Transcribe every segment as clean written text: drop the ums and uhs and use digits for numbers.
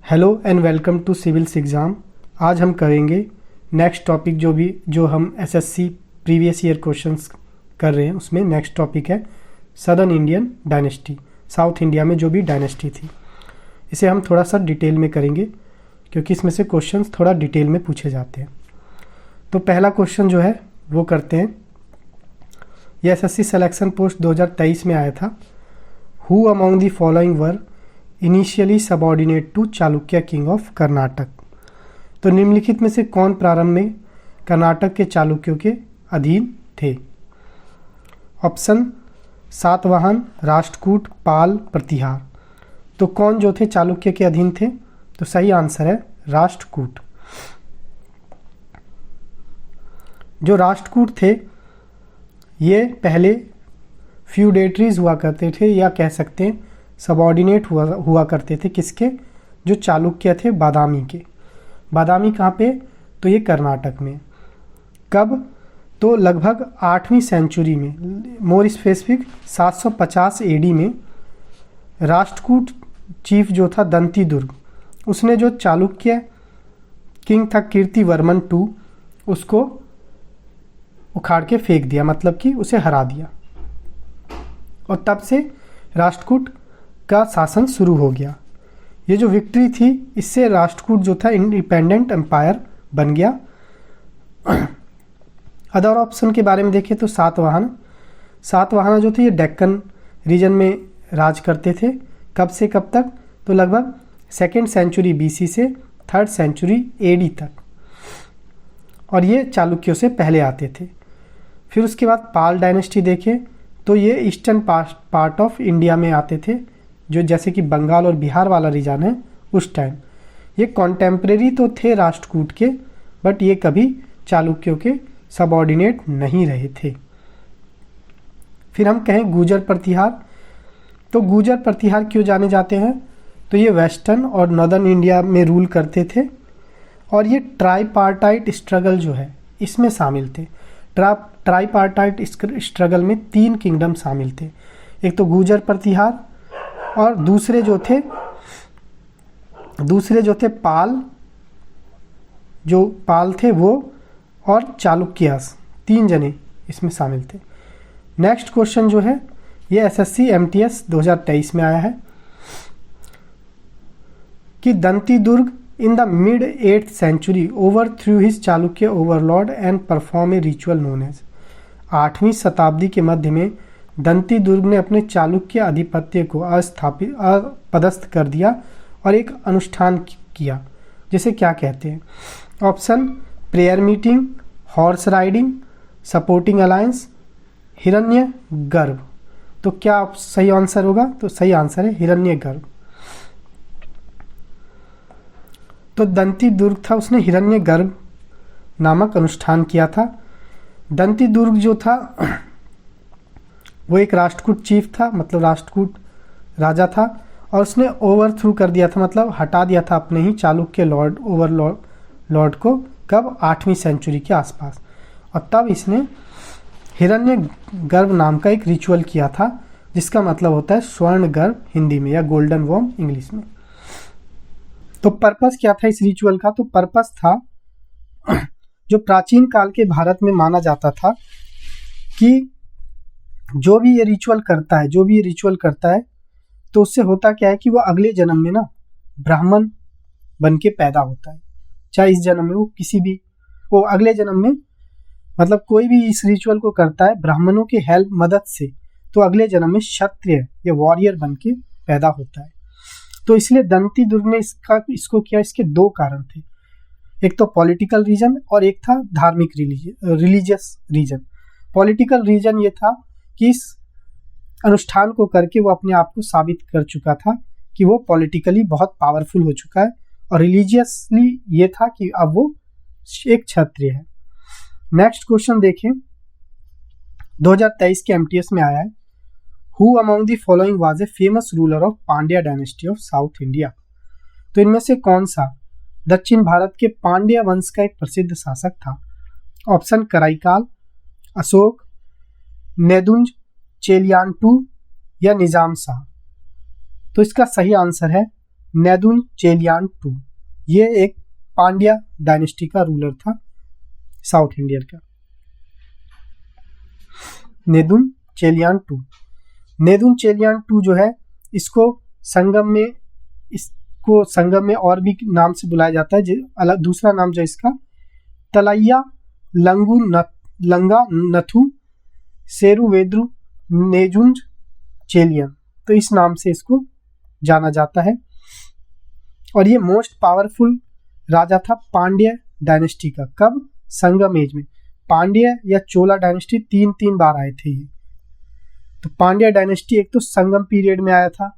Hello and welcome to civils exam. आज हम करेंगे नेक्स्ट टॉपिक जो हम एसएससी प्रीवियस ईयर क्वेश्चंस कर रहे हैं, उसमें नेक्स्ट टॉपिक है southern Indian dynasty. South India में जो भी डायनेस्टी थी, इसे हम थोड़ा सा डिटेल में करेंगे क्योंकि इसमें से क्वेश्चंस थोड़ा डिटेल में पूछे जाते हैं। तो पहला क्वेश्चन जो है वो करते हैं। यह एसएससी सिलेक्शन पोस्ट 2023 में आया था। Who among the following were initially subordinate to Chalukya king of Karnataka. तो निम्नलिखित में से कौन प्रारंभ में कर्नाटक के चालुक्यों के अधीन थे? ऑप्शन सातवाहन, राष्ट्रकूट, पाल, प्रतिहार। तो कौन जो थे चालुक्य के अधीन थे? तो सही आंसर है राष्ट्रकूट। जो राष्ट्रकूट थे ये पहले फ्यूडेटरीज हुआ करते थे, या कह सकते हैं सबऑर्डिनेट हुआ करते थे। किसके? जो चालुक्य थे बादामी के। बादामी कहाँ पे? तो ये कर्नाटक में। कब? तो लगभग 8वीं सेंचुरी में, मोर स्पेसिफिक 750 एडी में राष्ट्रकूट चीफ जो था दंती दुर्ग, उसने जो चालुक्य किंग था कीर्तिवर्मन II, उसको उखाड़ के फेंक दिया, मतलब कि उसे हरा दिया। और तब से राष्ट्रकूट का शासन शुरू हो गया। ये जो विक्ट्री थी, इससे राष्ट्रकूट जो था इंडिपेंडेंट एम्पायर बन गया। अदर ऑप्शन के बारे में देखें तो सातवाहन जो थे ये डेक्कन रीजन में राज करते थे। कब से कब तक? तो लगभग 2nd सेंचुरी BC से 3rd सेंचुरी AD तक, और ये चालुक्यों से पहले आते थे। फिर उसके बाद पाल डायनेस्टी देखें तो ये ईस्टर्न पार्ट ऑफ इंडिया में आते थे, जो जैसे कि बंगाल और बिहार वाला रीजन है। उस टाइम ये कॉन्टेम्प्रेरी तो थे राष्ट्रकूट के, बट ये कभी चालुक्यों के सबऑर्डिनेट नहीं रहे थे। फिर हम कहें गुर्जर प्रतिहार। तो गुर्जर प्रतिहार क्यों जाने जाते हैं? तो ये वेस्टर्न और नॉर्दर्न इंडिया में रूल करते थे, और ये ट्राईपार्टाइट स्ट्रगल जो है इसमें शामिल थे। ट्राईपार्टाइट स्ट्रगल में 3 किंगडम शामिल थे। एक तो गुर्जर प्रतिहार, और दूसरे जो थे पाल थे वो, और चालुक्यास, 3 जने इसमें शामिल थे। नेक्स्ट क्वेश्चन जो है ये एसएससी MTS 2023 में आया है कि Dantidurga in the mid 8th century overthrew his Chalukya overlord and perform a ritual known as. 8वीं शताब्दी के मध्य में दंती दुर्ग ने अपने चालुक्य आधिपत्य को अपदस्थ कर दिया और एक अनुष्ठान किया, जिसे क्या कहते हैं? Option prayer meeting, horse riding, supporting alliance, हिरण्य गर्भ। तो क्या सही आंसर होगा? तो सही आंसर है हिरण्य गर्भ। तो दंती दुर्ग था, उसने हिरण्य गर्भ नामक अनुष्ठान किया था। दंती दुर्ग जो था वो एक राष्ट्रकूट चीफ था, मतलब राष्ट्रकूट राजा था, और उसने ओवरथ्रू कर दिया था, मतलब हटा दिया था अपने ही चालुक्य ओवरलॉर्ड को। कब? 8वीं सेंचुरी के आसपास। और तब इसने हिरण्य गर्भ नाम का एक रिचुअल किया था, जिसका मतलब होता है स्वर्ण गर्भ हिंदी में, या गोल्डन वॉर्म इंग्लिश में। तो पर्पस क्या था इस रिचुअल का? तो पर्पस था, जो प्राचीन काल के भारत में माना जाता था कि जो भी ये रिचुअल करता है तो उससे होता क्या है कि वो अगले जन्म में ना ब्राह्मण बन के पैदा होता है। चाहे इस जन्म में वो अगले जन्म में, मतलब कोई भी इस रिचुअल को करता है ब्राह्मणों के मदद से, तो अगले जन्म में क्षत्रिय या वॉरियर बन के पैदा होता है। तो इसलिए दंती दुर्ग ने इसको किया। इसके 2 कारण थे, एक तो पॉलिटिकल रीजन और एक था धार्मिक रिलीजियस रीजन। पॉलिटिकल रीजन ये था कि इस अनुष्ठान को करके वो अपने आप को साबित कर चुका था कि वो पॉलिटिकली बहुत पावरफुल हो चुका है, और रिलीजियसली ये था कि अब वो एक क्षत्रिय है। नेक्स्ट क्वेश्चन देखें, 2023 के MTS में आया है। Who among the following was a famous ruler of Pandya dynasty of south India. तो इनमें से कौन सा दक्षिण भारत के पांड्या वंश का एक प्रसिद्ध शासक था? ऑप्शन कराईकाल, अशोक, नेदुंज, चेलियान II या निजाम शाह। तो इसका सही आंसर है नेदुन चेलियान II, ये एक पांड्या डायनेस्टी का रूलर था साउथ इंडिया का। नेदुन चेलियान II जो है इसको संगम में और भी नाम से बुलाया जाता है। अलग दूसरा नाम जो इसका तलैया लंगा नथु सेरुवेद्रु नेजुंज चेलियन, तो इस नाम से इसको जाना जाता है। और ये मोस्ट पावरफुल राजा था पांड्या डायनेस्टी का। कब? संगम एज में। पांड्या या चोला डायनेस्टी तीन बार आए थे ये। तो पांड्या डायनेस्टी एक तो संगम पीरियड में आया था,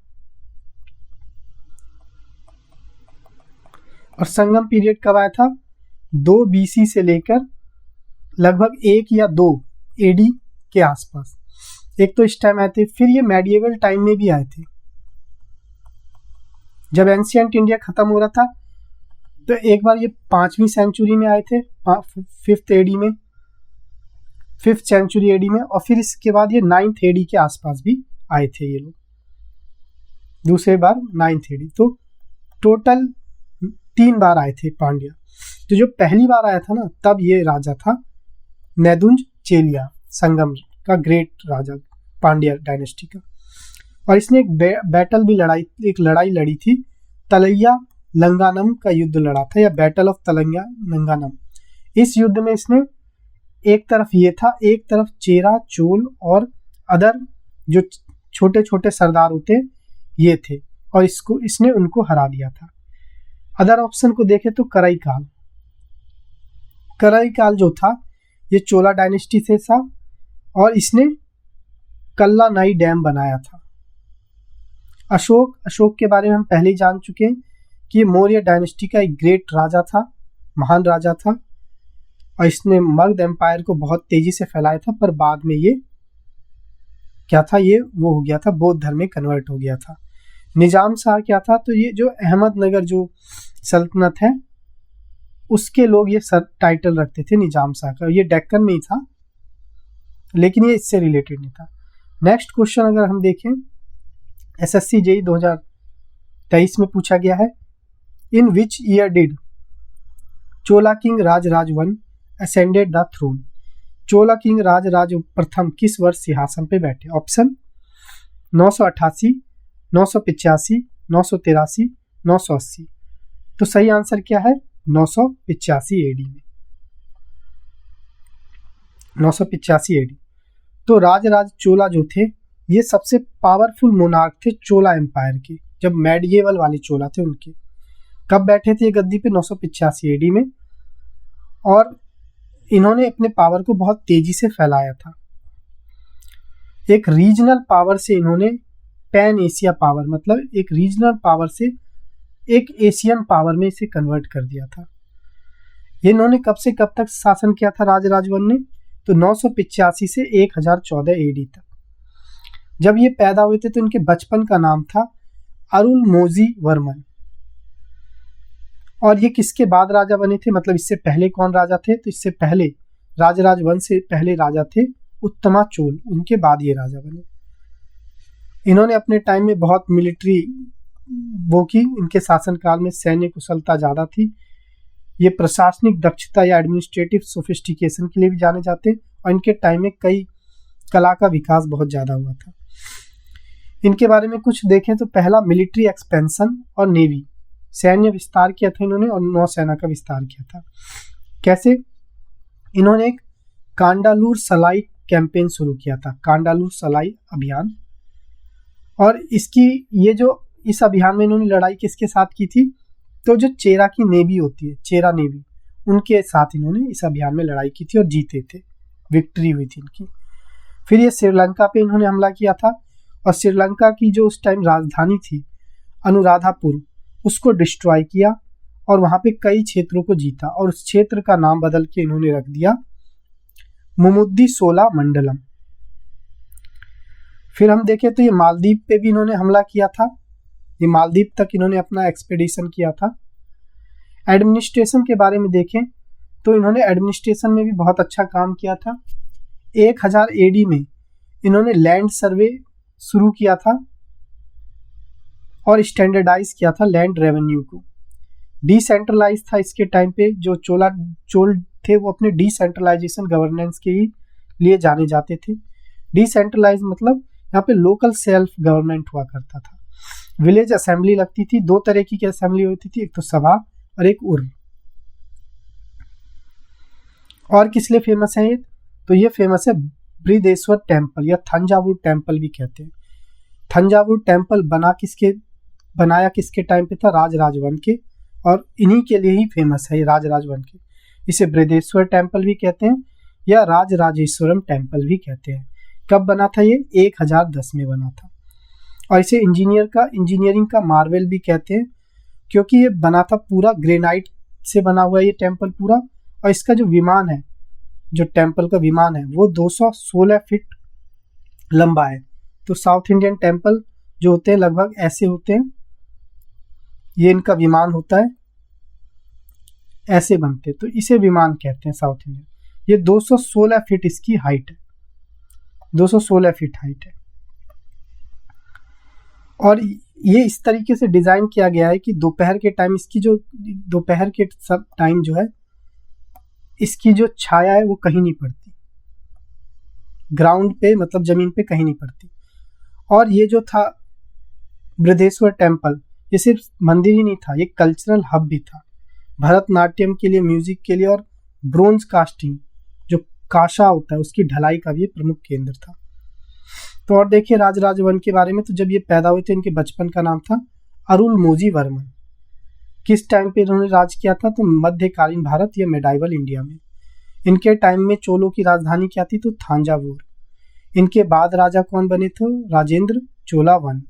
और संगम पीरियड कब आया था? 2 BC से लेकर लगभग 1 या 2 AD के आसपास, एक तो इस टाइम आए थे। फिर ये मेडिएवल टाइम में भी आए थे। जब एंशिएंट इंडिया खत्म हो रहा था तो एक बार ये 5वीं सेंचुरी में आए थे, 5th सेंचुरी AD में, और फिर इसके बाद ये 9th AD के आसपास भी आए थे ये लोग, दूसरे बार 9th AD। तो टोटल 3 बार आए थे पांड्या। तो जो पहली बार आया था ना, तब ये राजा था नेदुंज चेलिया, संगम का ग्रेट राजा पांड्या डायनेस्टी का। और इसने एक लड़ाई लड़ी थी, तलैया लंगानम का युद्ध लड़ा था, या बैटल ऑफ तलैया लंगानम। इस युद्ध में इसने एक तरफ ये था, एक तरफ चेरा, चोल और अदर जो छोटे छोटे सरदार होते ये थे, और इसने उनको हरा दिया था। अदर ऑप्शन को देखें तो करईकाल जो था ये चोला डायनेस्टी से था, और इसने कल्लानाई डैम बनाया था। अशोक के बारे में हम पहले ही जान चुके हैं कि ये मौर्य डायनेस्टी का एक ग्रेट राजा था, महान राजा था, और इसने मगध एम्पायर को बहुत तेजी से फैलाया था। पर बाद में ये क्या था, ये वो हो गया था, बौद्ध धर्म में कन्वर्ट हो गया था। निजाम शाह क्या था, तो ये जो अहमदनगर जो सल्तनत है उसके लोग ये टाइटल रखते थे निजाम शाह का। ये डेक्कन में ही था, लेकिन ये इससे रिलेटेड नहीं था। नेक्स्ट क्वेश्चन अगर हम देखें, SSC JEE 2023 में पूछा गया है, in which year did Chola king Rajaraja I ascended the throne. Chola king Rajaraja प्रथम किस वर्ष सिंहासन पे बैठे? ऑप्शन 988, 985, 983, 980। तो सही आंसर क्या है? 985 AD में, 985 AD। तो राजराज चोला जो थे ये सबसे पावरफुल मोनार्क थे चोला एम्पायर के, जब मेडिएवल वाले चोला थे उनके। कब बैठे थे ये गद्दी पे? 985 AD में। और इन्होंने अपने पावर को बहुत तेजी से फैलाया था। एक रीजनल पावर से इन्होंने पैन एशिया पावर, मतलब एक रीजनल पावर से एक एशियन पावर में इसे कन्वर्ट कर दिया था। ये इन्होंने कब से कब तक शासन किया था राजराज I ने? तो 985 से 1014 AD तक। जब ये पैदा हुए थे तो इनके बचपन का नाम था अरुलमोजी वर्मन। और ये किसके बाद राजा बने थे, मतलब इससे पहले कौन राजा थे? तो इससे पहले राजराज I से पहले राजा थे उत्तमा चोल, उनके बाद ये राजा बने। इन्होंने अपने टाइम में बहुत मिलिट्री वो की, इनके शासनकाल में सैन्य कुशलता ज़्यादा थी। ये प्रशासनिक दक्षता या एडमिनिस्ट्रेटिव सोफिस्टिकेशन के लिए भी जाने जाते हैं, और इनके टाइम में कई कला का विकास बहुत ज़्यादा हुआ था। इनके बारे में कुछ देखें तो पहला मिलिट्री एक्सपेंशन और नेवी, सैन्य विस्तार किया था इन्होंने, और नौसेना का विस्तार किया था। कैसे? इन्होंने एक कांडालूर सलाई कैंपेन शुरू किया था, कांडालूर सलाई अभियान। और इस अभियान में इन्होंने लड़ाई किसके साथ की थी? तो जो चेरा की नेवी होती है, चेरा नेवी, उनके साथ इन्होंने इस अभियान में लड़ाई की थी और जीते थे, विक्ट्री हुई थी इनकी। फिर ये श्रीलंका पे इन्होंने हमला किया था, और श्रीलंका की जो उस टाइम राजधानी थी अनुराधापुर, उसको डिस्ट्रॉय किया और वहाँ पे कई क्षेत्रों को जीता, और उस क्षेत्र का नाम बदल के इन्होंने रख दिया मुमुद्दी सोला मंडलम। फिर हम देखें तो ये मालदीव पे भी इन्होंने हमला किया था, ये मालदीव तक इन्होंने अपना एक्सपेडिशन किया था। एडमिनिस्ट्रेशन के बारे में देखें तो इन्होंने एडमिनिस्ट्रेशन में भी बहुत अच्छा काम किया था। 1000 AD में इन्होंने लैंड सर्वे शुरू किया था, और स्टैंडर्डाइज किया था लैंड रेवेन्यू को। डिसेंट्रलाइज था इसके टाइम पे, जो चोल थे वो अपने डिसेंट्रलाइजेशन गवर्नेंस के लिए जाने जाते थे। डिसेंट्रलाइज मतलब यहाँ पे लोकल सेल्फ गवर्नमेंट हुआ करता था। विलेज असेंबली लगती थी, दो तरह की असेंबली होती थी, एक तो सभा और एक उर्र। और किस लिए फेमस है ये? तो ये फेमस है बृहदेश्वर टेम्पल या थंजावुर टेम्पल भी कहते हैं। थंजावुर टेम्पल बनाया किसके टाइम पे था? राजराजवन के, और इन्हीं के लिए ही फेमस है ये, राजराजवन के। इसे बृहदेश्वर टेम्पल भी कहते हैं या राजराजेश्वरम टेम्पल भी कहते हैं। कब बना था ये? 1010 में बना था। और इसे इंजीनियरिंग का मार्वल भी कहते हैं, क्योंकि ये बना था पूरा ग्रेनाइट से बना हुआ ये टेम्पल पूरा। और इसका जो विमान है, जो टेम्पल का विमान है, वो 216 फीट लंबा है। तो साउथ इंडियन टेम्पल जो होते हैं लगभग ऐसे होते हैं, ये इनका विमान होता है, ऐसे बनते हैं, तो इसे विमान कहते हैं साउथ इंडियन। ये 216 फीट इसकी हाइट है, 216 फीट हाइट है। और ये इस तरीके से डिजाइन किया गया है कि दोपहर के टाइम जो है इसकी जो छाया है वो कहीं नहीं पड़ती, ग्राउंड पे मतलब जमीन पे कहीं नहीं पड़ती। और ये जो था बृहदेश्वर टेम्पल, ये सिर्फ मंदिर ही नहीं था, ये कल्चरल हब भी था। भरतनाट्यम के लिए, म्यूजिक के लिए, और ब्रोंज कास्टिंग जो काशा होता है उसकी ढलाई का भी प्रमुख केंद्र था। तो और देखिए राजराजवन के बारे में, तो जब ये पैदा हुए थे इनके बचपन का नाम था अरुलमोजी वर्मन। किस टाइम पे इन्होंने राज किया था? तो मध्यकालीन भारत या मेडाइवल इंडिया में। इनके टाइम में चोलों की राजधानी क्या थी? तो थांजावुर। इनके बाद राजा कौन बने थे? राजेंद्र चोला वन।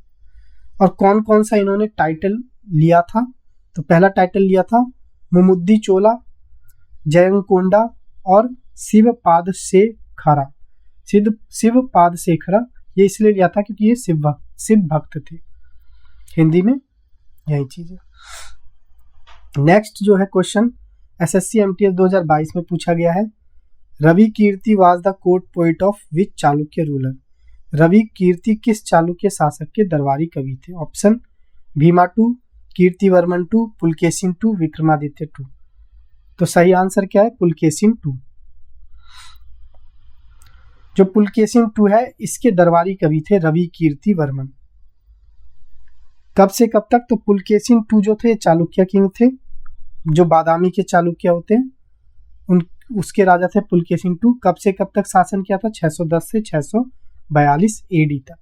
और कौन कौन सा इन्होंने टाइटल लिया था? तो पहला टाइटल लिया था मुमुद्दी चोला, जयंगकोंडा और शिवपाद शेखरा। ये इसलिए लिया था क्योंकि ये शिव भक्त थे। हिंदी में यही चीज है। नेक्स्ट जो है क्वेश्चन एसएससी एमटीएस 2022 में पूछा गया है, Ravikirti was the court poet of which Chalukya ruler? Ravikirti किस चालुक्य शासक के दरबारी कवि थे? Option Bhima two, Kirtivarman two, Pulakeshin two, Vikramaditya two. तो सही आंसर क्या है? पुलकेशिन टू। जो पुलकेशिन टू है इसके दरबारी कवि थे रवि कीर्तिवर्मन। कब से कब तक? तो पुलकेशिन टू जो थे चालुक्य किंग थे, जो बादामी के चालुक्य होते हैं उसके राजा थे पुलकेशिन टू। कब से कब तक शासन किया था? 610 से 642 एडी तक।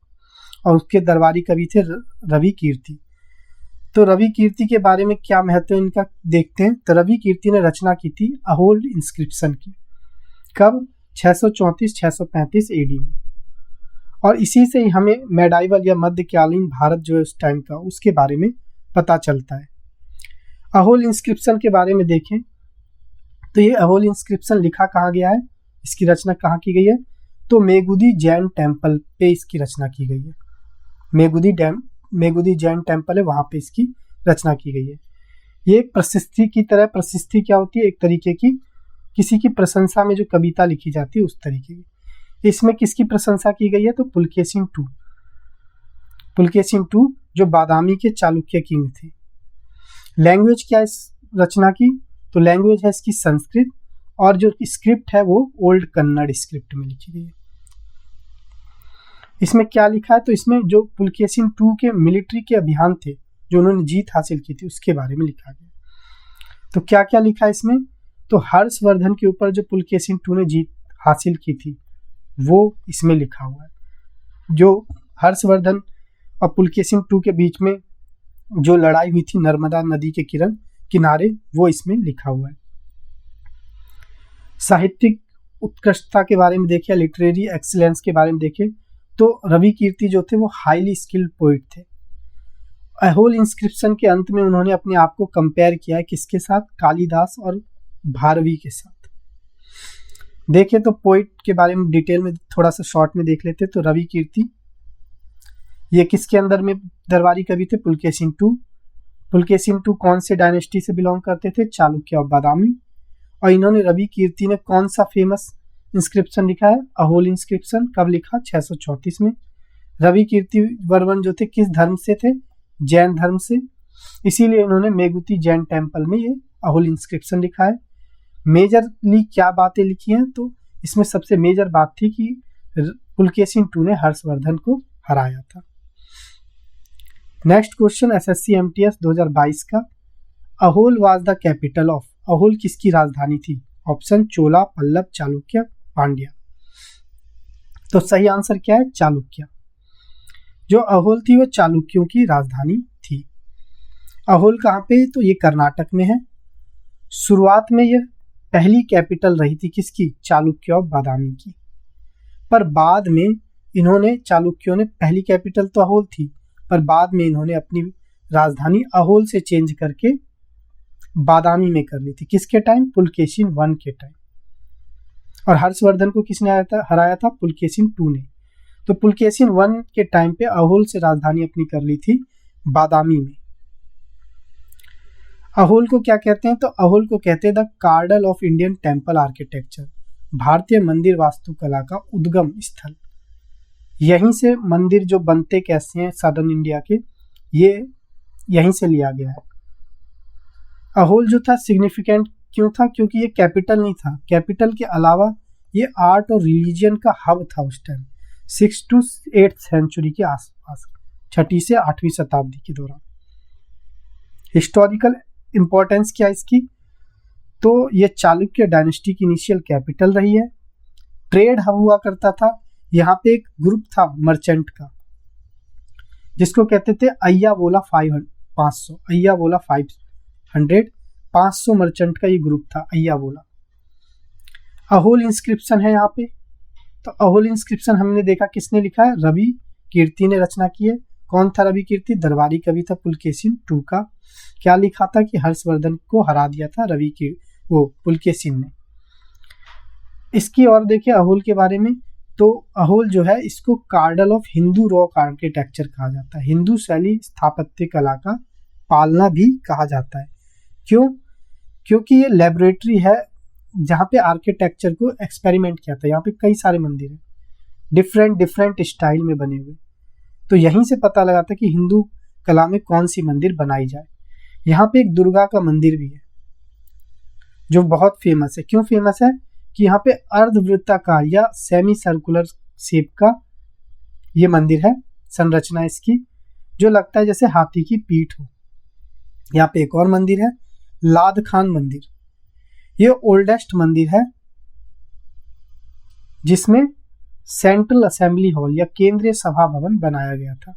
और उसके दरबारी कवि थे रवि कीर्ति। तो रवि कीर्ति के बारे में क्या महत्व है इनका देखते हैं। तो रवि कीर्ति ने रचना की थी अहोल इंस्क्रिप्शन की। कब? 634-635 एडी में। और इसी से ही हमें मेडाइवल या मध्यकालीन भारत जो है उस टाइम का, उसके बारे में पता चलता है। अहोल इंस्क्रिप्शन के बारे में देखें तो ये अहोल इंस्क्रिप्शन लिखा कहाँ गया है, इसकी रचना कहाँ की गई है? तो मेगुदी जैन टेम्पल पे इसकी रचना की गई है। मेगुदी जैन टेम्पल है, वहां पे इसकी रचना की गई है। ये एक प्रशस्ति की तरह, प्रशस्ति क्या होती है? एक तरीके की किसी की प्रशंसा में जो कविता लिखी जाती है उस तरीके की। इसमें किसकी प्रशंसा की गई है? तो पुलकेशिन टू जो बादामी के चालुक्य किंग थे। लैंग्वेज क्या है इस रचना की? तो लैंग्वेज है इसकी संस्कृत, और जो स्क्रिप्ट है वो ओल्ड कन्नड़ स्क्रिप्ट में लिखी गई है। इसमें क्या लिखा है? तो इसमें जो पुलकेशिन टू के मिलिट्री के अभियान थे जो उन्होंने जीत हासिल की थी उसके बारे में लिखा गया। तो क्या क्या लिखा है इसमें? तो हर्षवर्धन के ऊपर जो पुलकेशिन टू ने जीत हासिल की थी वो इसमें लिखा हुआ है। जो हर्षवर्धन और पुलकेशिन टू के बीच में जो लड़ाई हुई थी नर्मदा नदी के किनारे, वो इसमें लिखा हुआ है। साहित्यिक उत्कृष्टता के बारे में देखें, लिटरेरी एक्सीलेंस के बारे में देखें, तो रवि कीर्ति जो थे वो हाईली स्किल्ड पोइट थे। अहोल इंस्क्रिप्शन के अंत में उन्होंने अपने आप को कंपेयर किया है किसके साथ? कालिदास और भारवी के साथ। देखें तो पोइट के बारे में डिटेल में थोड़ा सा शॉर्ट में देख लेते। तो रवि कीर्ति ये किसके अंदर में दरबारी कवि थे? पुलकेशिन टू कौन से डायनेस्टी से बिलोंग करते थे? चालुक्य और बादामी। और इन्होंने रवि कीर्ति ने कौन सा फेमस इंस्क्रिप्शन लिखा है? अहोल इंस्क्रिप्शन। कब लिखा? 634 में। रवि कीर्ति वर्मन जो थे किस धर्म से थे? जैन धर्म से, इसीलिए इन्होंने मेगुती जैन टेम्पल में ये अहोल इंस्क्रिप्शन लिखा है। मेजरली क्या बातें लिखी हैं, तो इसमें सबसे मेजर बात थी कि पुलकेशिन II ने हर्षवर्धन को हराया था। नेक्स्ट क्वेश्चन एसएससी एमटीएस 2022 का, अहोल वाज द कैपिटल ऑफ, अहोल किसकी राजधानी थी? ऑप्शन चोला, पल्लव, चालुक्य, पांड्या। तो सही आंसर क्या है? चालुक्य। जो अहोल थी वो चालुक्यों की राजधानी थी। अहोल कहाँ पे? तो ये कर्नाटक में है। शुरुआत में ये पहली कैपिटल रही थी किसकी? चालुक्य ऑफ बादामी की। पर बाद में इन्होंने, चालुक्यों ने, पहली कैपिटल तो अहोल थी, पर बाद में इन्होंने अपनी राजधानी अहोल से चेंज करके बादामी में कर ली थी। किसके टाइम? पुलकेशिन I के टाइम। और हर्षवर्धन को किसने हराया था? पुलकेशिन II ने। तो पुलकेशिन I के टाइम पे अहोल से राजधानी अपनी कर ली थी बादामी में। अहोल को क्या कहते हैं? तो अहोल को कहते हैं the cradle of Indian temple architecture, भारतीय मंदिर वास्तुकला का उद्गम स्थल। यहीं से मंदिर जो बनते कैसे हैं सदर्न इंडिया के, ये यहीं से लिया गया है। अहोल जो था सिग्निफिकेंट क्यों था? क्योंकि ये कैपिटल नहीं था, कैपिटल के अलावा ये आर्ट और रिलीजियन का हब था उस time, 6th to 8th century के आसपास, 6वीं से 8वीं शताब्दी के दौरान। हिस्टोरिकल इंपॉर्टेंस क्या है इसकी? तो ये चालुक्य डायनेस्टी की इनिशियल कैपिटल रही है। ट्रेड हब हुआ करता था। यहाँ पे एक ग्रुप था मर्चेंट का, जिसको कहते थे अय्यावोला 500, अय्यावोला 500, 500 मर्चेंट का ये ग्रुप था अय्यावोला। अहोल इंस्क्रिप्शन है यहाँ पे। तो अहोल इंस्क्रिप्शन हमने देखा किसने लिखा है? रवि कीर्ति ने रचना की है। कौन था रवि कीर्ति? दरबारी कवि था पुलकेशिन II का। क्या लिखा था कि हर्षवर्धन को हरा दिया था पुलकेशिन ने। इसकी और देखिए अहोल के बारे में, तो अहोल जो है इसको कार्डल ऑफ हिंदू रॉक आर्किटेक्चर कहा जाता है, हिंदू शैली स्थापत्य कला का पालना भी कहा जाता है। क्यों? क्योंकि ये लेबोरेटरी है जहाँ पे आर्किटेक्चर को एक्सपेरिमेंट किया था। यहाँ पे कई सारे मंदिर हैं डिफरेंट स्टाइल में बने हुए, तो यहीं से पता लगा था कि हिंदू कला में कौन सी मंदिर बनाई जाए। यहाँ पे एक दुर्गा का मंदिर भी है जो बहुत फेमस है। क्यों फेमस है? कि यहाँ पे अर्धवृत्ताकार या सेमी सर्कुलर शेप का ये मंदिर है, संरचना इसकी, जो लगता है जैसे हाथी की पीठ हो। यहाँ पे एक और मंदिर है, लाद खान मंदिर। ये ओल्डेस्ट मंदिर है जिसमें सेंट्रल असेंबली हॉल या केंद्रीय सभा भवन बनाया गया था।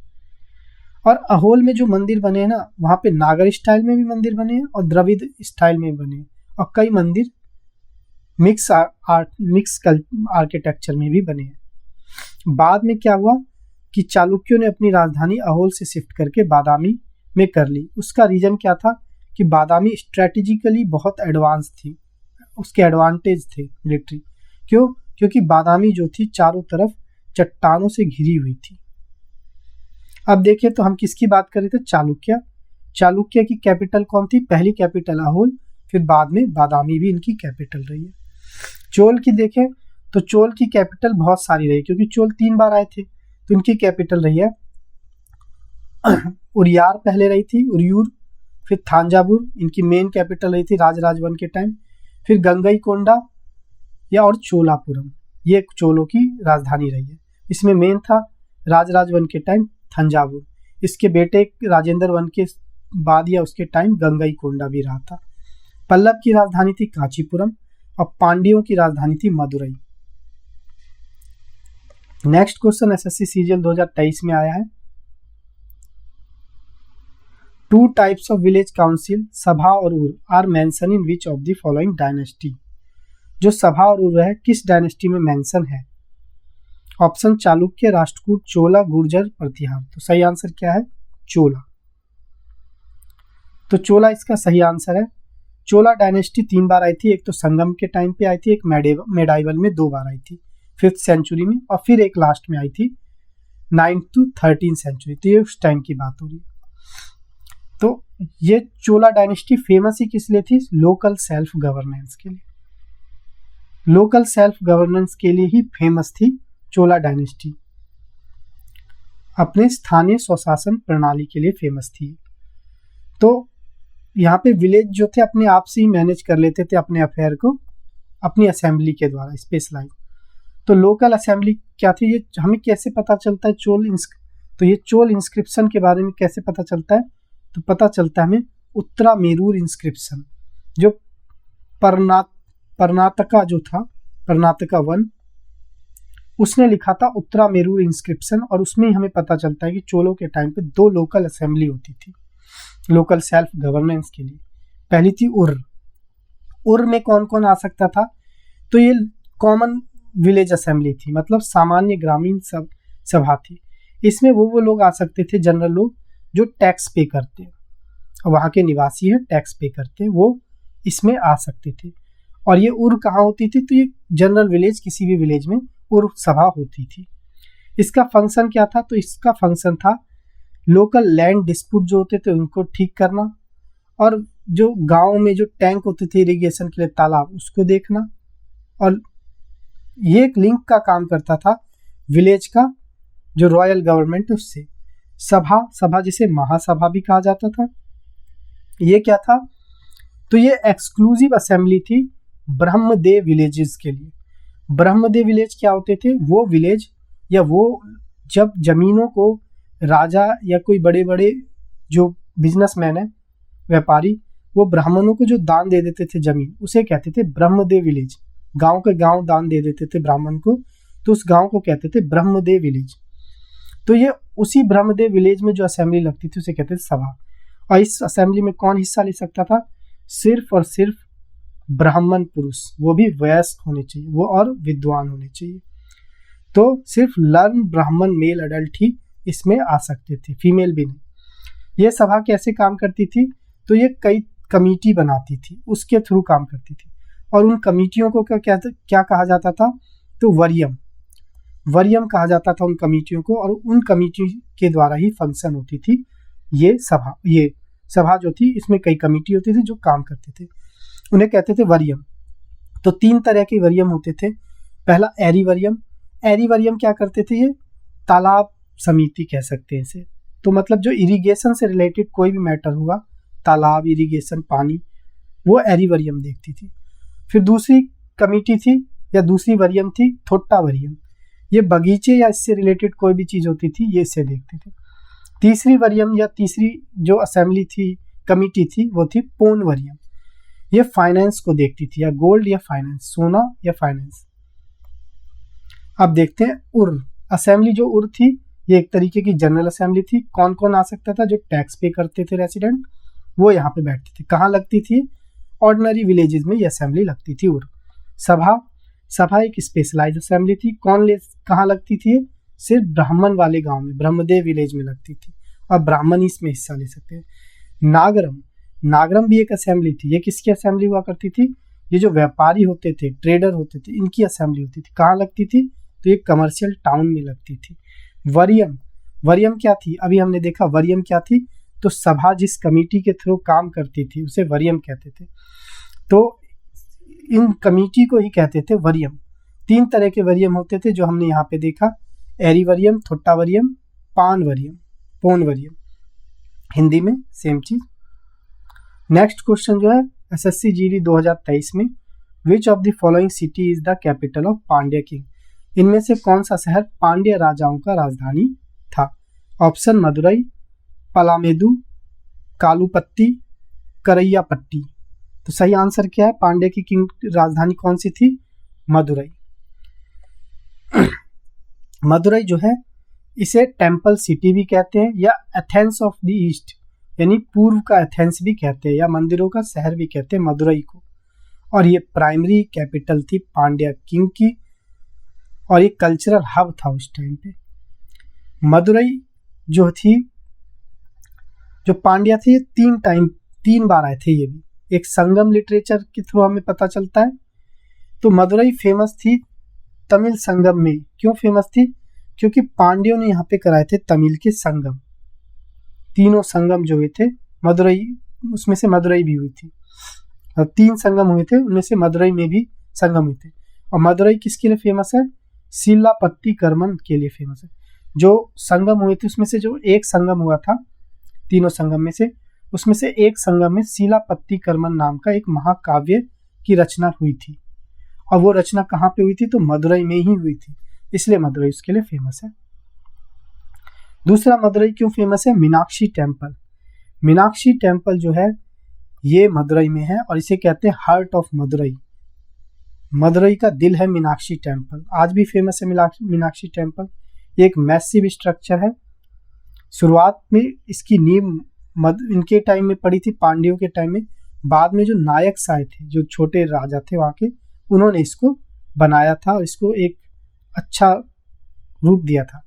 और अहोल में जो मंदिर बने हैं ना, वहाँ पे नागर स्टाइल में भी मंदिर बने हैं और द्रविड़ स्टाइल में भी बने हैं, और कई मंदिर मिक्स आर्किटेक्चर में भी बने हैं। बाद में क्या हुआ कि चालुक्यों ने अपनी राजधानी अहोल से शिफ्ट करके बादामी में कर ली। उसका रीजन क्या था कि बादामी स्ट्रेटेजिकली बहुत एडवांस थी, उसके एडवांटेज थे मिलिट्री। क्यों? क्योंकि बादामी जो थी चारों तरफ चट्टानों से घिरी हुई थी। अब देखिए तो हम किसकी बात कर रहे थे? चालुक्य। चालुक्य की कैपिटल कौन थी? पहली कैपिटल अहोल, फिर बाद में बादामी भी इनकी कैपिटल रही है। चोल की देखें तो चोल की कैपिटल बहुत सारी रही, क्योंकि चोल 3 बार आए थे, तो इनकी कैपिटल रही है उरियार पहले रही थी, उरियूर, फिर थांजावुर इनकी मेन कैपिटल रही थी राजराज I के टाइम, फिर गंगईकोंडा या और चोलापुरम, ये चोलों की राजधानी रही है। इसमें मेन था राजराज I के टाइम थंजावुर, इसके बेटे राजेंद्र I के बाद या उसके टाइम गंगईकोंडा भी रहा था। पल्लव की राजधानी थी कांचीपुरम और पांड्यों की राजधानी थी Madurai. Next question SSC CGL 2023 में आया है। 2 टाइप्स ऑफ विलेज काउंसिल, सभा और उर, are mention in which of the following dynasty. जो सभा और उर है किस डायनेस्टी में मेंशन है? ऑप्शन चालुक्य, राष्ट्रकूट, चोला, गुर्जर, प्रतिहार। तो सही आंसर क्या है? चोला। तो चोला इसका सही आंसर है। चोला डायनेस्टी 3 बार आई थी, एक तो संगम के टाइम पे आई थी, एक मेडाइवल में 2 बार आई थी 5th सेंचुरी में, और फिर एक लास्ट में आई थी 9th to 13th सेंचुरी। तो ये उस टाइम की बात हो रही है। तो ये चोला डायनेस्टी फेमस ही किस लिए थी? लोकल सेल्फ गवर्नेंस के लिए, लोकल सेल्फ गवर्नेंस के लिए ही फेमस थी चोला डायनेस्टी। अपने स्थानीय स्वशासन प्रणाली के लिए फेमस थी। तो यहाँ पे विलेज जो थे अपने आप से ही मैनेज कर लेते थे अपने अफेयर को अपनी असेंबली के द्वारा स्पेशलाइज। तो लोकल असेंबली क्या थी, ये हमें कैसे पता चलता है तो ये चोल इंस्क्रिप्शन के बारे में कैसे पता चलता है, तो पता चलता है हमें उत्तरामेरूर इंस्क्रिप्शन, जो कर्नाटका जो था, कर्नाटका वन, उसने लिखा था उत्तरामेरूर इंस्क्रिप्शन। और उसमें ही हमें पता चलता है कि चोलों के टाइम पे 2 लोकल असेंबली होती थी लोकल सेल्फ गवर्नेंस के लिए। पहली थी उर में कौन कौन आ सकता था, तो ये कॉमन विलेज असेंबली थी, मतलब सामान्य ग्रामीण सभा थी। इसमें वो लोग आ सकते थे, जनरल लोग जो टैक्स पे करते हैं, वहाँ के निवासी हैं, टैक्स पे करते हैं, वो इसमें आ सकते थे। और ये उर कहाँ होती थी, तो ये जनरल विलेज, किसी भी विलेज में उर सभा होती थी। इसका फंक्शन क्या था, तो इसका फंक्शन था लोकल लैंड डिस्प्यूट जो होते थे उनको ठीक करना, और जो गांव में जो टैंक होते थे इरिगेशन के लिए, तालाब, उसको देखना। और ये एक लिंक का काम करता था विलेज का जो रॉयल गवर्नमेंट है उससे। सभा जिसे महासभा भी कहा जाता था, ये क्या था, तो ये एक्सक्लूसिव असेंबली थी ब्रह्मदेव विलेजेस के लिए। ब्रह्मदेव विलेज क्या होते थे, वो विलेज या वो जब जमीनों को राजा या कोई बड़े बड़े जो बिजनेसमैन है, व्यापारी, वो ब्राह्मणों को जो दान दे देते थे जमीन, उसे कहते थे ब्रह्मदेव विलेज। गांव के गांव दान दे देते थे ब्राह्मण को, तो उस गांव को कहते थे ब्रह्मदेव विलेज। तो ये उसी ब्रह्मदेव विलेज में जो असेंबली लगती थी उसे कहते थे सभा। और इस असेंबली में कौन हिस्सा ले सकता था, सिर्फ और सिर्फ ब्राह्मण पुरुष, वो भी वयस्क होने चाहिए, वो और विद्वान होने चाहिए। तो सिर्फ लर्न ब्राह्मण मेल अडल्ट ही इसमें आ सकते थे, फीमेल भी नहीं। ये सभा कैसे काम करती थी, तो ये कई कमेटी बनाती थी, उसके थ्रू काम करती थी। और उन कमेटियों को क्या कहा जाता था, तो वरियम कहा जाता था उन कमेटियों को, और उन कमेटी के द्वारा ही फंक्शन होती थी ये सभा जो थी, इसमें कई कमेटी होती थी जो काम करते थे, उन्हें कहते थे वरियम। तो 3 तरह के वरियम होते थे। पहला एरी वरियम क्या करते थे, ये तालाब समिति कह सकते हैं इसे। तो मतलब जो इरिगेशन से रिलेटेड कोई भी मैटर होगा, तालाब, इरिगेशन, पानी, वो एरी वरियम देखती थी। फिर दूसरी कमेटी थी या दूसरी वरियम थी थोट्टा वरियम, ये बगीचे या इससे रिलेटेड कोई भी चीज़ होती थी, ये इससे देखते थे। तीसरी वरियम या तीसरी जो असेंबली थी, कमेटी थी, वो थी पोन वरियम, ये फाइनेंस को देखती थी, या गोल्ड या फाइनेंस, सोना या फाइनेंस। अब देखते हैं उर असेंबली। जो उर थी ये एक तरीके की जनरल असेंबली थी। कौन कौन आ सकता था, जो टैक्स पे करते थे रेसिडेंट, वो यहाँ पे बैठते थे। कहाँ लगती थी, ऑर्डिनरी विलेजेस में ये असेंबली लगती थी। उर सभा एक स्पेशलाइज असेंबली थी। कहाँ लगती थी, सिर्फ ब्राह्मण वाले गांव में, ब्रह्मदेव विलेज में लगती थी, और ब्राह्मण इसमें हिस्सा ले सकते हैं। नागरम भी एक असेंबली थी। ये किसकी असेंबली हुआ करती थी, ये जो व्यापारी होते थे, ट्रेडर होते थे, इनकी असेंबली होती थी। कहाँ लगती थी, तो ये कमर्शियल टाउन में लगती थी। वरियम क्या थी, अभी हमने देखा वरियम क्या थी, तो सभा जिस कमेटी के थ्रू काम करती थी उसे वरियम कहते थे। तो इन कमेटी को ही कहते थे वरियम। 3 तरह के वरियम होते थे जो हमने यहाँ पे देखा, एरी वरियम, थोट्टा वरियम, पोन वरियम, हिंदी में सेम चीज। नेक्स्ट क्वेश्चन जो है एसएससी जीडी 2023 में, विच of the following city is the capital of Pandya king, इनमें से कौन सा शहर पांड्य राजाओं का राजधानी था। ऑप्शन मदुरई, पलामेदु, कालुपत्ती, करैयापट्टी। तो सही आंसर क्या है, पांड्य की किंग राजधानी कौन सी थी, मदुरई। मदुरई जो है इसे टेम्पल सिटी भी कहते हैं, या एथेंस ऑफ द ईस्ट, यानी पूर्व का एथेंस भी कहते हैं, या मंदिरों का शहर भी कहते हैं मदुरई को। और ये प्राइमरी कैपिटल थी पांड्या किंग की, और ये कल्चरल हब था उस टाइम पे। मदुरई जो थी, जो पांड्या थे, 3 बार आए थे ये भी। एक संगम लिटरेचर के थ्रू हमें पता चलता है। तो मदुरई फेमस थी तमिल संगम में। क्यों फेमस थी, क्योंकि पांड्यों ने यहाँ पे कराए थे तमिल के संगम। 3 संगम जो हुए थे मदुरई, उसमें से मदुरई भी हुई थी, और 3 संगम हुए थे, उनमें से मदुरई में भी संगम हुए थे। और मदुरई किसके लिए फेमस है, शिलापट्टी कर्मन के लिए फेमस है। जो संगम हुए थे उसमें से जो एक संगम हुआ था तीनों संगम में से, उसमें से एक संगम में शिलापत्तिकर्मन नाम का एक महाकाव्य की रचना हुई थी। और वो रचना कहाँ पे हुई थी? तो मदुरई में ही हुई थी, इसलिए मदुरई उसके लिए फेमस है। दूसरा, मदुरई क्यों फेमस है? मीनाक्षी टेम्पल। मीनाक्षी टेम्पल जो है ये मदुरई में है और इसे कहते हैं हार्ट ऑफ मदुरई। मदुरई का दिल है मीनाक्षी टेम्पल, आज भी फेमस है मीनाक्षी टेम्पल। ये एक मैसिव स्ट्रक्चर है। शुरुआत में इसकी नींव इनके टाइम में पड़ी थी, पांड्यों के टाइम में। बाद में जो नायक आए थे, जो छोटे राजा थे वहाँ के, उन्होंने इसको बनाया था और इसको एक अच्छा रूप दिया था।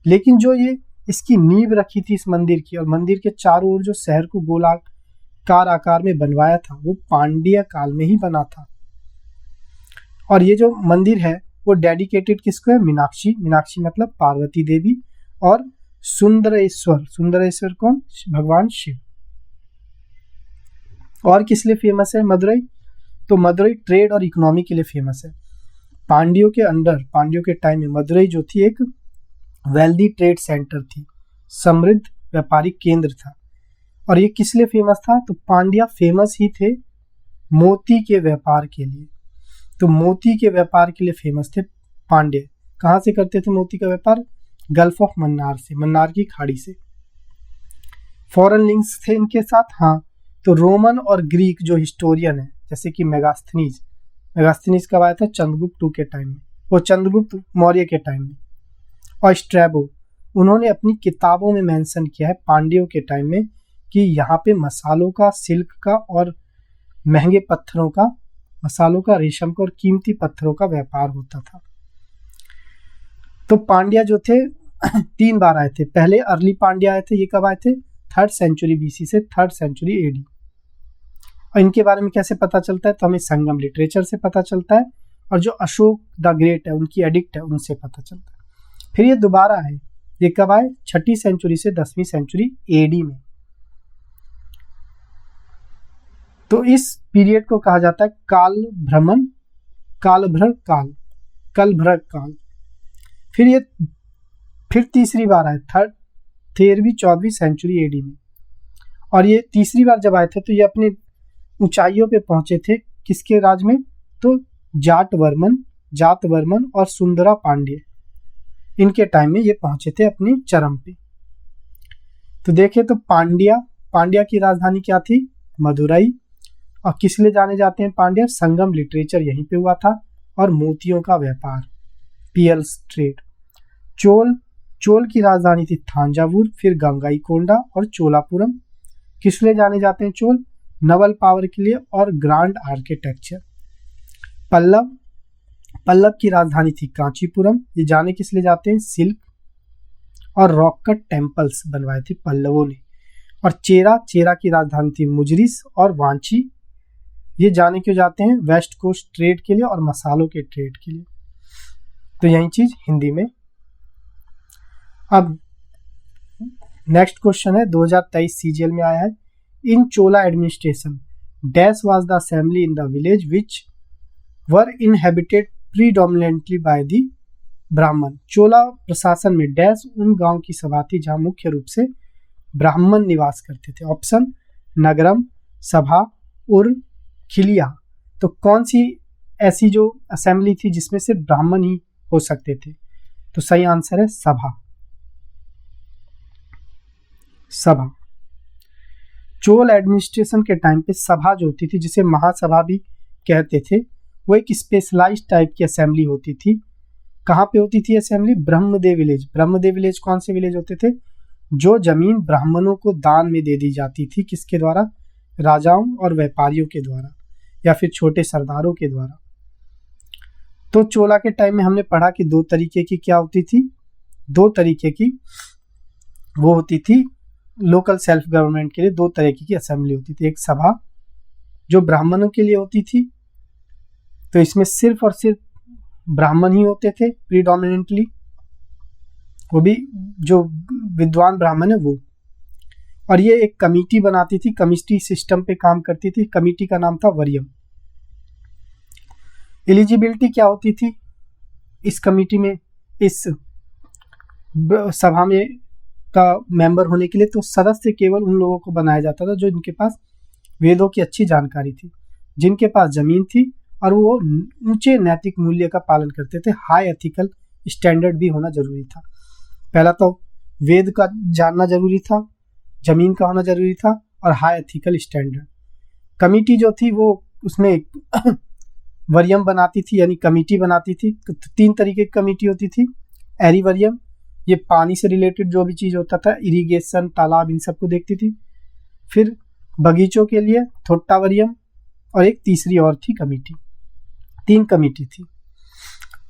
लेकिन जो ये इसकी नींव रखी थी इस मंदिर की, और मंदिर के चारों ओर जो शहर को गोलाकार आकार में बनवाया था, वो पांड्य काल में ही बना था। और ये जो मंदिर है वो डेडिकेटेड किसको है? मीनाक्षी। मीनाक्षी मतलब पार्वती देवी। और सुंदरेश्वर, सुंदरेश्वर कौन? भगवान शिव। और किस लिए फेमस है मदुरई? तो मदुरई ट्रेड और इकोनॉमी के लिए फेमस है। पांड्यों के अंडर, पांड्यों के टाइम में मदुरई जो थी एक वेल्दी ट्रेड सेंटर थी, समृद्ध व्यापारिक केंद्र था। और ये किस लिए फेमस था? तो पांड्या फेमस ही थे मोती के व्यापार के लिए। तो मोती के व्यापार के लिए फेमस थे पांड्य। कहाँ से करते थे मोती का व्यापार? गल्फ ऑफ मन्नार से, मन्नार की खाड़ी से। फॉरेन लिंक्स थे इनके साथ, हाँ। तो रोमन और ग्रीक जो हिस्टोरियन है, जैसे कि मेगास्थनीज, मेगास्थनीज कब आया था? चंद्रगुप्त टू के टाइम में, वो चंद्रगुप्त मौर्य के टाइम में। और स्ट्रैबो, उन्होंने अपनी किताबों में मेंशन किया है पांड्यों के टाइम में कि यहाँ पे मसालों का, सिल्क का और महंगे पत्थरों का, मसालों का, रेशम का और कीमती पत्थरों का व्यापार होता था। तो पांड्या जो थे 3 बार आए थे। पहले अर्ली पांड्या आए थे, ये कब आए थे? 3rd सेंचुरी BC से 3rd सेंचुरी AD। और इनके बारे में कैसे पता चलता है? तो हमें संगम लिटरेचर से पता चलता है, और जो अशोक द ग्रेट है, उनकी एडिक्ट है, उनसे पता चलता है। फिर ये दोबारा आए, ये कब आए? 6ठी सेंचुरी से 10वीं सेंचुरी AD में। तो इस पीरियड को कहा जाता है काल भ्रमण, कालभ्रग काल, कलभ्रग काल। फिर तीसरी बार आए 13वीं 14वीं सेंचुरी AD में। और ये तीसरी बार जब आए थे तो ये अपनी ऊंचाइयों पे पहुंचे थे, किसके राज में? तो जातवर्मन और सुंदरा पांड्य, इनके टाइम में ये पहुंचे थे अपनी चरम पे। तो देखे तो पांड्या की राजधानी क्या थी? मदुरई। और किस लिए जाने जाते हैं पांड्या? संगम लिटरेचर यहीं पे हुआ था, और मोतियों का व्यापार, पीयर्स ट्रेड। चोल की राजधानी थी थांजावुर, फिर गंगाईकोंडा और चोलापुरम। किस लिए जाने जाते हैं चोल? नवल पावर के लिए और ग्रांड आर्किटेक्चर। पल्लव की राजधानी थी कांचीपुरम, ये जाने किस लिए जाते हैं? सिल्क और रॉक कट टेम्पल्स बनवाए थे पल्लवों ने। और चेरा की राजधानी थी मुजरिस और वांची, ये जाने क्यों जाते हैं? वेस्ट कोस्ट ट्रेड के लिए और मसालों के ट्रेड के लिए। तो यही चीज हिंदी में। अब नेक्स्ट क्वेश्चन है 2023 CGL में आया है। In Chola administration dash was the assembly in the village which were inhabited predominantly by the Brahmin. Chola प्रशासन में डैश उन गांव की सभा थी जहां मुख्य रूप से ब्राह्मण निवास करते थे। ऑप्शन नगरम, सभा, उर, खिलिया। तो कौन सी ऐसी जो असेंबली थी जिसमें से ब्राह्मण ही हो सकते थे? तो सही आंसर है सभा। चोल एडमिनिस्ट्रेशन के टाइम पे सभा जो होती थी, जिसे महासभा भी कहते थे, वो एक स्पेशलाइज्ड टाइप की असेंबली होती थी। कहाँ पे होती थी assembly? Brahmadev village. Brahmadev village कौन से विलेज होते थे? जो जमीन ब्राह्मणों को दान में दे दी जाती थी, किसके द्वारा? राजाओं और व्यापारियों के द्वारा, या फिर छोटे सरदारों के द्वारा। तो चोला के टाइम में हमने पढ़ा कि 2 तरीके की क्या होती थी? 2 तरीके की वो होती थी लोकल सेल्फ गवर्नमेंट के लिए। 2 तरीके की असेंबली होती थी। एक सभा जो ब्राह्मणों के लिए होती थी, तो इसमें सिर्फ और सिर्फ ब्राह्मण ही होते थे प्रीडोमिनेंटली, वो भी जो विद्वान ब्राह्मण है वो। और ये एक कमिटी बनाती थी, कमिटी सिस्टम पे काम करती थी। कमिटी का नाम था वरियम। एलिजिबिलिटी क्या होती थी इस कमिटी में, इस सभा में का मेंबर होने के लिए, तो सदस्य केवल उन लोगों को बनाया जाता था जो इनके पास वेदों की अच्छी जानकारी थी, जिनके पास जमीन थी और वो ऊंचे नैतिक मूल्य का पालन करते थे। हाई एथिकल स्टैंडर्ड भी होना जरूरी था। पहला तो वेद का जानना जरूरी था, जमीन का होना जरूरी था और हाई एथिकल स्टैंडर्ड। कमिटी जो थी वो उसमें वरियम बनाती थी, यानी कमिटी बनाती थी। 3 तरीके की कमिटी होती थी। एरीवरियम, ये पानी से रिलेटेड जो भी चीज़ होता था, इरिगेशन, तालाब, इन सबको देखती थी। फिर बगीचों के लिए थोट्टावरियम, और एक तीसरी और थी कमिटी। 3 कमिटी थी।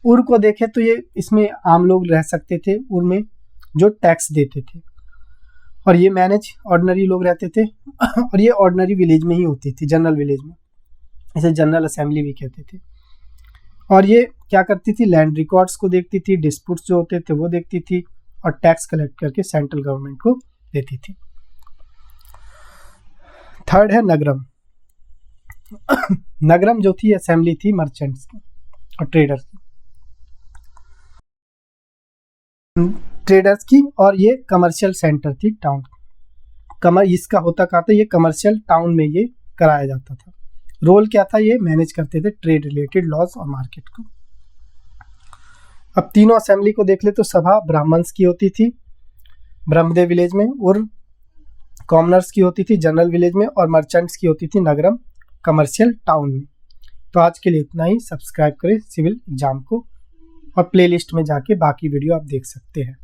उर को देखें तो ये इसमें आम लोग रह सकते थे, उर में जो टैक्स देते थे, और ये मैनेज ऑर्डिनरी लोग रहते थे और ये ऑर्डिनरी विलेज में ही होती थी, जनरल विलेज में, इसे जनरल असेंबली भी कहते थे। और ये क्या करती थी, लैंड रिकॉर्ड्स को देखती थी, डिस्प्यूट्स जो होते थे वो देखती थी, और टैक्स कलेक्ट करके सेंट्रल गवर्नमेंट को देती थी। थर्ड है नगरम। नगरम जो थी असेंबली थी मर्चेंट्स की और ट्रेडर्स की, और ये कमर्शियल सेंटर थी, टाउन। इसका होता क्या था, ये कमर्शियल टाउन में ये कराया जाता था। रोल क्या था, ये मैनेज करते थे ट्रेड रिलेटेड लॉज और मार्केट को। अब तीनों असेंबली को देख ले तो सभा ब्राह्मण्स की होती थी ब्रह्मदेव विलेज में, और कॉमनर्स की होती थी जनरल विलेज में, और मर्चेंट्स की होती थी नगरम कमर्शियल टाउन में। तो आज के लिए इतना ही। सब्सक्राइब करें सिविल एग्जाम को, और प्लेलिस्ट में जाके बाकी वीडियो आप देख सकते हैं।